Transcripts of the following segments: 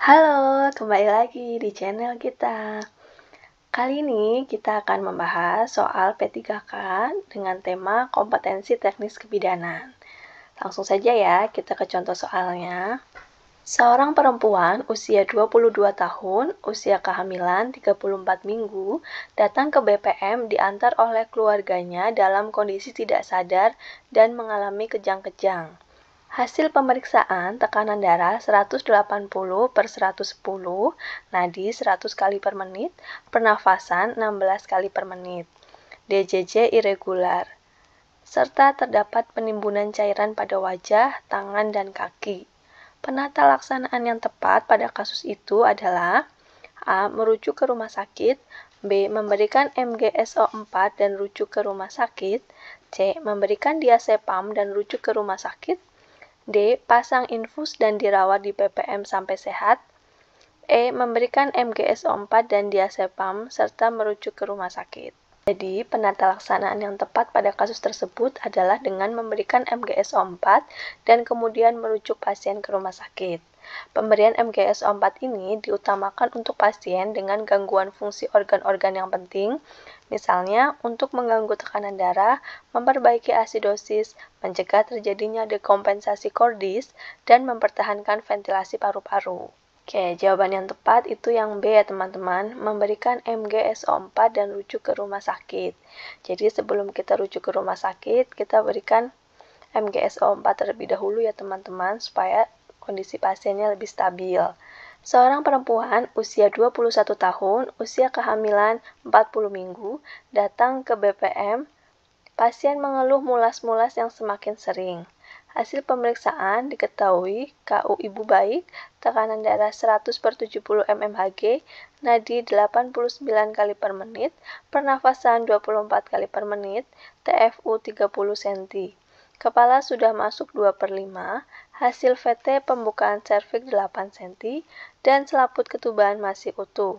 Halo, kembali lagi di channel kita. Kali ini kita akan membahas soal P3K dengan tema kompetensi teknis kebidanan. Langsung saja ya, kita ke contoh soalnya. Seorang perempuan usia 22 tahun, usia kehamilan 34 minggu, datang ke BPM diantar oleh keluarganya dalam kondisi tidak sadar dan mengalami kejang-kejang. Hasil pemeriksaan tekanan darah 180/110, nadi 100 kali per menit, pernafasan 16 kali per menit, DJJ irregular, serta terdapat penimbunan cairan pada wajah, tangan, dan kaki. Penata laksanaan yang tepat pada kasus itu adalah A. Merujuk ke rumah sakit, B. Memberikan MGSO4 dan rujuk ke rumah sakit, C. Memberikan diazepam dan rujuk ke rumah sakit, D. Pasang infus dan dirawat di PPM sampai sehat, E. Memberikan MGSO4 dan diazepam serta merujuk ke rumah sakit. Jadi, penata laksanaan yang tepat pada kasus tersebut adalah dengan memberikan MGSO4 dan kemudian merujuk pasien ke rumah sakit. Pemberian MGSO4 ini diutamakan untuk pasien dengan gangguan fungsi organ-organ yang penting, misalnya untuk mengganggu tekanan darah, memperbaiki asidosis, mencegah terjadinya dekompensasi kordis, dan mempertahankan ventilasi paru-paru. Oke, jawaban yang tepat itu yang B ya teman-teman, memberikan MGSO4 dan rujuk ke rumah sakit. Jadi sebelum kita rujuk ke rumah sakit, kita berikan MGSO4 terlebih dahulu ya teman-teman, supaya kondisi pasiennya lebih stabil. Seorang perempuan usia 21 tahun, usia kehamilan 40 minggu, datang ke BPM. Pasien mengeluh mulas-mulas yang semakin sering. Hasil pemeriksaan diketahui KU ibu baik, tekanan darah 100/70 mmHg, nadi 89 kali per menit, pernafasan 24 kali per menit, TFU 30 cm. Kepala sudah masuk 2/5, hasil VT pembukaan serviks 8 cm, dan selaput ketuban masih utuh.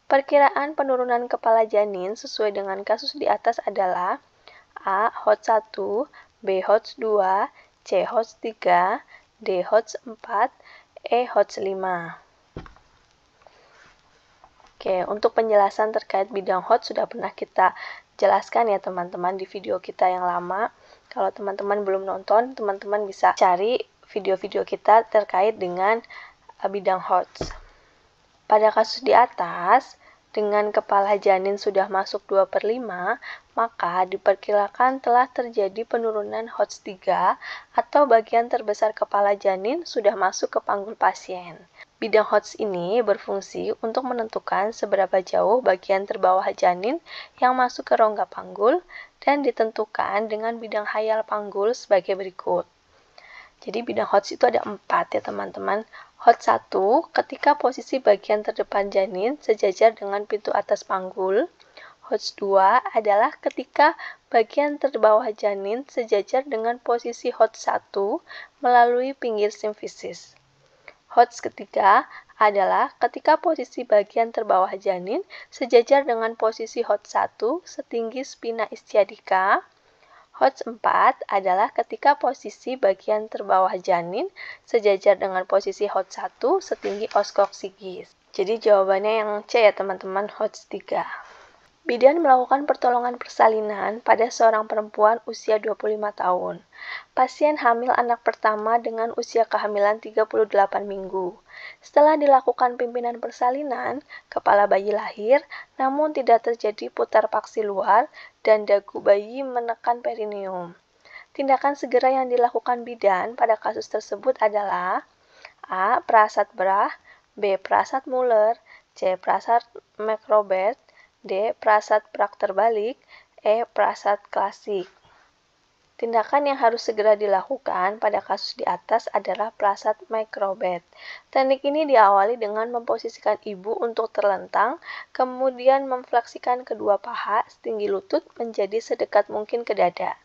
Perkiraan penurunan kepala janin sesuai dengan kasus di atas adalah A. HOT1, B. HOT2, C. HOT3, D. HOT4, E. HOT5. Oke, untuk penjelasan terkait bidang HOT sudah pernah kita jelaskan ya teman-teman di video kita yang lama. Kalau teman-teman belum nonton, teman-teman bisa cari video-video kita terkait dengan bidang HOT. Pada kasus di atas, dengan kepala janin sudah masuk 2/5, maka diperkirakan telah terjadi penurunan HOT3 atau bagian terbesar kepala janin sudah masuk ke panggul pasien. Bidang HOTS ini berfungsi untuk menentukan seberapa jauh bagian terbawah janin yang masuk ke rongga panggul dan ditentukan dengan bidang hayal panggul sebagai berikut. Jadi bidang HOTS itu ada 4 ya teman-teman. HOTS 1 ketika posisi bagian terdepan janin sejajar dengan pintu atas panggul. HOTS 2 adalah ketika bagian terbawah janin sejajar dengan posisi HOTS 1 melalui pinggir simfisis. HOTS ketiga adalah ketika posisi bagian terbawah janin sejajar dengan posisi HOTS 1 setinggi spina ischiadica. HOTS 4 adalah ketika posisi bagian terbawah janin sejajar dengan posisi HOTS 1 setinggi oskoksigis. Jadi jawabannya yang C ya teman-teman, HOTS 3. Bidan melakukan pertolongan persalinan pada seorang perempuan usia 25 tahun. Pasien hamil anak pertama dengan usia kehamilan 38 minggu. Setelah dilakukan pimpinan persalinan, kepala bayi lahir, namun tidak terjadi putar paksi luar dan dagu bayi menekan perineum. Tindakan segera yang dilakukan bidan pada kasus tersebut adalah A. Prasat Brach, B. Prasat Muller, C. Prasat Macrobert, D. Prasat Brach terbalik, E. Prasat klasik. Tindakan yang harus segera dilakukan pada kasus di atas adalah Prasat Macrobert. Teknik ini diawali dengan memposisikan ibu untuk terlentang, kemudian memfleksikan kedua paha setinggi lutut menjadi sedekat mungkin ke dada.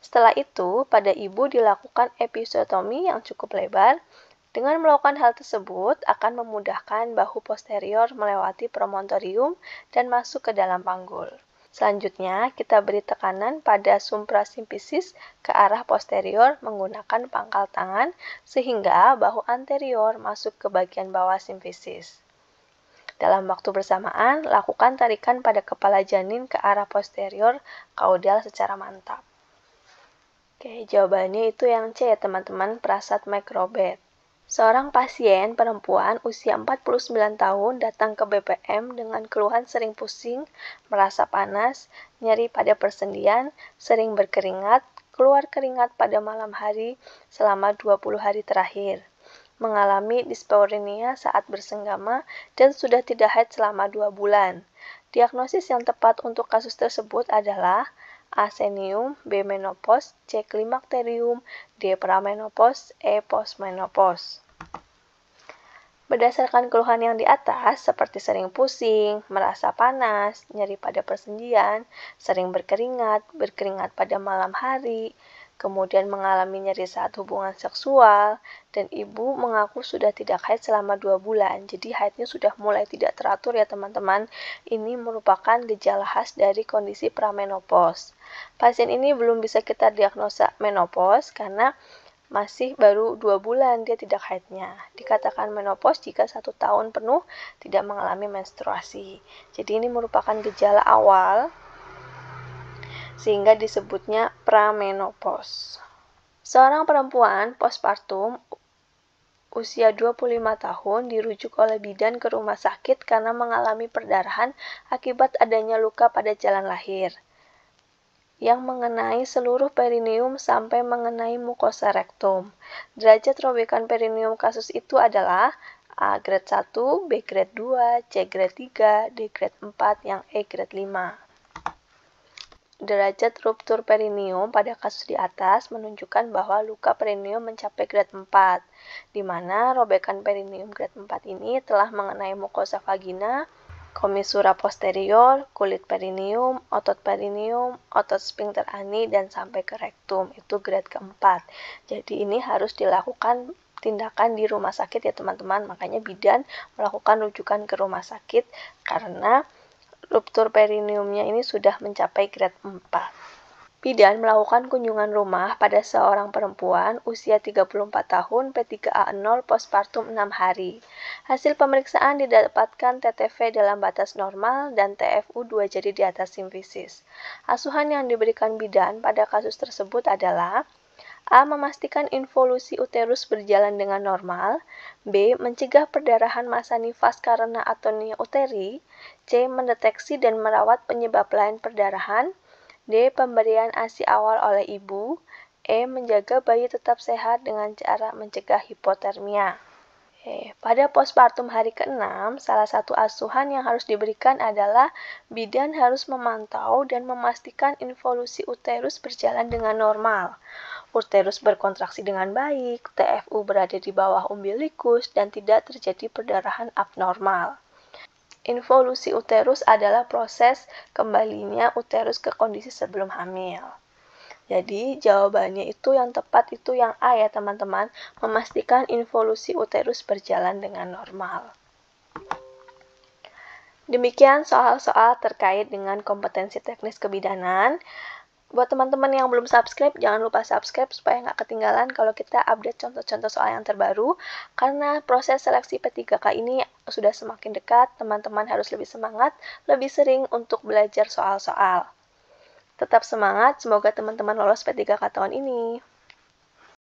Setelah itu, pada ibu dilakukan episiotomi yang cukup lebar. Dengan melakukan hal tersebut akan memudahkan bahu posterior melewati promontorium dan masuk ke dalam panggul. Selanjutnya, kita beri tekanan pada suprasimfisis ke arah posterior menggunakan pangkal tangan sehingga bahu anterior masuk ke bagian bawah simfisis. Dalam waktu bersamaan, lakukan tarikan pada kepala janin ke arah posterior kaudal secara mantap. Oke, jawabannya itu yang C ya teman-teman, Prasad Macrobed. Seorang pasien perempuan usia 49 tahun datang ke BPM dengan keluhan sering pusing, merasa panas, nyeri pada persendian, sering berkeringat, keluar keringat pada malam hari selama 20 hari terakhir, mengalami dispareunia saat bersenggama, dan sudah tidak haid selama 2 bulan. Diagnosis yang tepat untuk kasus tersebut adalah A. Senium, B. Menopause, C. Klimakterium, D. Pramenopause, E. Postmenopause. Berdasarkan keluhan yang di atas, seperti sering pusing, merasa panas, nyeri pada persendian, sering berkeringat pada malam hari, kemudian mengalami nyeri saat hubungan seksual, dan ibu mengaku sudah tidak haid selama 2 bulan. Jadi haidnya sudah mulai tidak teratur ya teman-teman. Ini merupakan gejala khas dari kondisi pramenopause. Pasien ini belum bisa kita diagnosa menopause karena masih baru 2 bulan dia tidak haidnya. Dikatakan menopause jika 1 tahun penuh tidak mengalami menstruasi. Jadi ini merupakan gejala awal sehingga disebutnya pramenopause. Seorang perempuan postpartum usia 25 tahun dirujuk oleh bidan ke rumah sakit karena mengalami perdarahan akibat adanya luka pada jalan lahir yang mengenai seluruh perineum sampai mengenai mukosa rektum. Derajat robekan perineum kasus itu adalah A grade 1, B grade 2, C grade 3, D grade 4, yang E grade 5. Derajat ruptur perineum pada kasus di atas menunjukkan bahwa luka perineum mencapai grade 4, di mana robekan perineum grade 4 ini telah mengenai mukosa vagina, komisura posterior, kulit perineum, otot sphincter ani, dan sampai ke rektum. Itu grade keempat. Jadi ini harus dilakukan tindakan di rumah sakit ya teman-teman. Makanya bidan melakukan rujukan ke rumah sakit karena ruptur perineumnya ini sudah mencapai grade 4. Bidan melakukan kunjungan rumah pada seorang perempuan usia 34 tahun P3A0 postpartum 6 hari. Hasil pemeriksaan didapatkan TTV dalam batas normal dan TFU 2 jari di atas simfisis. Asuhan yang diberikan bidan pada kasus tersebut adalah A. Memastikan involusi uterus berjalan dengan normal. B. Mencegah perdarahan massa nifas karena atonia uteri. C. Mendeteksi dan merawat penyebab lain perdarahan. D. Pemberian ASI awal oleh ibu. E. Menjaga bayi tetap sehat dengan cara mencegah hipotermia. Pada postpartum hari ke-6, salah satu asuhan yang harus diberikan adalah bidan harus memantau dan memastikan involusi uterus berjalan dengan normal. Uterus berkontraksi dengan baik, TFU berada di bawah umbilikus, dan tidak terjadi perdarahan abnormal. Involusi uterus adalah proses kembalinya uterus ke kondisi sebelum hamil. Jadi jawabannya itu yang tepat itu yang A ya teman-teman, memastikan involusi uterus berjalan dengan normal. Demikian soal-soal terkait dengan kompetensi teknis kebidanan. Buat teman-teman yang belum subscribe, jangan lupa subscribe supaya nggak ketinggalan kalau kita update contoh-contoh soal yang terbaru. Karena proses seleksi P3K ini sudah semakin dekat, teman-teman harus lebih semangat, lebih sering untuk belajar soal-soal. Tetap semangat, semoga teman-teman lolos P3K tahun ini.